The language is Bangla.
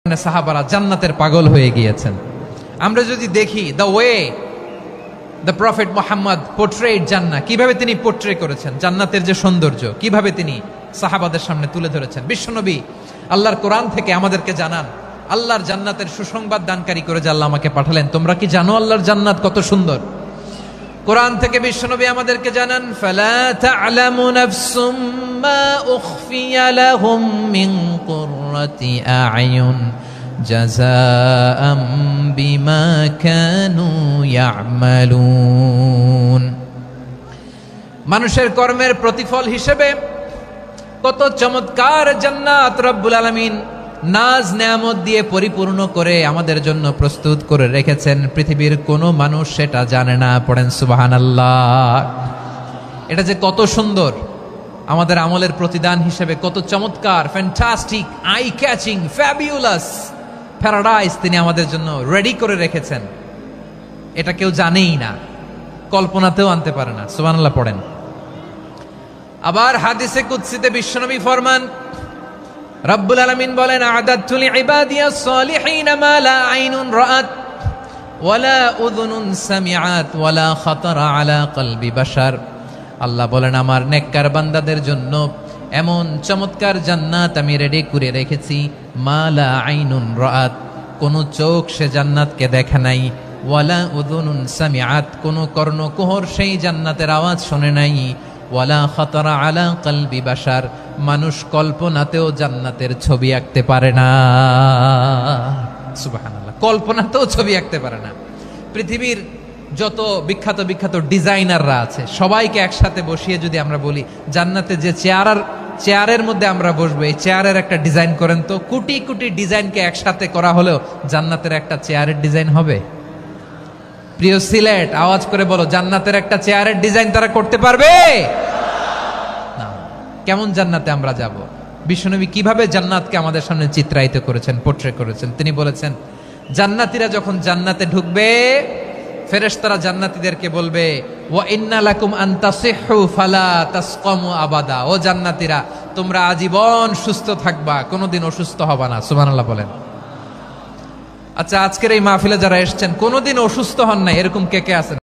সাহাবারা জান্নাতের পাগল হয়ে গিয়েছেন। আমরা যদি দেখি the way the prophet Muhammad portrait জান্নাত, কিভাবে তিনি পোর্ট্রে করেছেন জান্নাতের যে সৌন্দর্য, কিভাবে তিনি সাহাবাদের সামনে তুলে ধরেছেন। বিশ্বনবী আল্লাহর কোরআন থেকে আমাদেরকে জানান, আল্লাহর জান্নাতের সুসংবাদ দানকারী করে যে আল্লাহ আমাকে পাঠালেন, তোমরা কি জানো আল্লাহর জান্নাত কত সুন্দর? কোরআন থেকে বিশ্বনবী আমাদেরকে জানান, ফালা তা'লামু নাফসুম মা উখফিয়া লাহুম মিন কুররাতি আ'য়ুন জাযাআম বিমা কানু ইয়া'মালুন। মানুষের কর্মের প্রতিফল হিসেবে কত চমৎকার জান্নাত রব্বুল আলামিন নাজ নেয়ামত দিয়ে পরিপূর্ণ করে আমাদের জন্য প্রস্তুত করে রেখেছেন। পৃথিবীর কোনো মানুষ সেটা জানে না। পড়েন সুবহানাল্লাহ। এটা যে কত সুন্দর, আমাদের আমলের প্রতিদান হিসেবে কত চমৎকার, fantastic, eye catching, fabulous paradise তিনি আমাদের জন্য রেডি করে রেখেছেন। এটা কেউ জানেই না, কল্পনাতেও আনতে পারে না। সুবহানাল্লাহ পড়েন। আবার হাদিসে কুদসিতে বিশ্বনবী ফরমান, রব্বুল আলামিন বলেন, আ'দাদতু লিইবাদিয়াস সালিহিন মা লা আইনুন রাআত ওয়ালা উযুনুন সামিআত ওয়ালা খাতারা আলা কলবি বাশার। আল্লাহ বলেন, আমার নেককার বান্দাদের জন্য এমন চমৎকার জান্নাত আমি রেডি করে রেখেছি, মা লা আইনুন রাআত, কোন চোখ সে জান্নাতকে দেখে নাই, ওয়ালা উযুনুন সামিআত, কোন কর্ণকুহর সেই জান্নাতের আওয়াজ শুনে নাই, ওয়ালা খাতারা আলা কলবি বাশার, মানুষ কল্পনাতেও জান্নাতের ছবি আঁকতে পারে না। সুবহানাল্লাহ, কল্পনাতেও ছবি আঁকতে পারে না। পৃথিবীর যত বিখ্যাত বিখ্যাত ডিজাইনাররা আছে, সবাইকে একসাথে বসিয়ে যদি আমরা বলি জান্নাতে যে চেয়ারের মধ্যে আমরা বসবো, এই চেয়ারের একটা ডিজাইন করেন তো, কোটি কোটি ডিজাইনকে একসাথে করা হলেও জান্নাতের একটা চেয়ারের ডিজাইন হবে? প্রিয় সিলেট, আওয়াজ করে বলো, জান্নাতের একটা চেয়ারের ডিজাইন তারা করতে পারবে না। কেমন জান্নাতে আমরা যাব? বিশ্বনবী কিভাবে জান্নাতকে আমাদের সামনে চিত্রায়িত করেছেন, পোর্ট্রে করেছেন। তিনি বলেছেন, জান্নাতীরা যখন জান্নাতে ঢুকবে, ফেরেশতারা জান্নাতীদেরকে বলবে, ওয়া ইন্না লাকুম আন তাসিহু ফালা তাসকামু আবাদা। ও জান্নাতীরা, তোমরা আজীবন সুস্থ থাকবা, কোনোদিন অসুস্থ হবা না। সুবহানাল্লাহ বলেন। আচ্ছা, আজকের এই মাহফিলে যারা এসেছেন কোনোদিন অসুস্থ হন না, এরকম কে কে আছেন?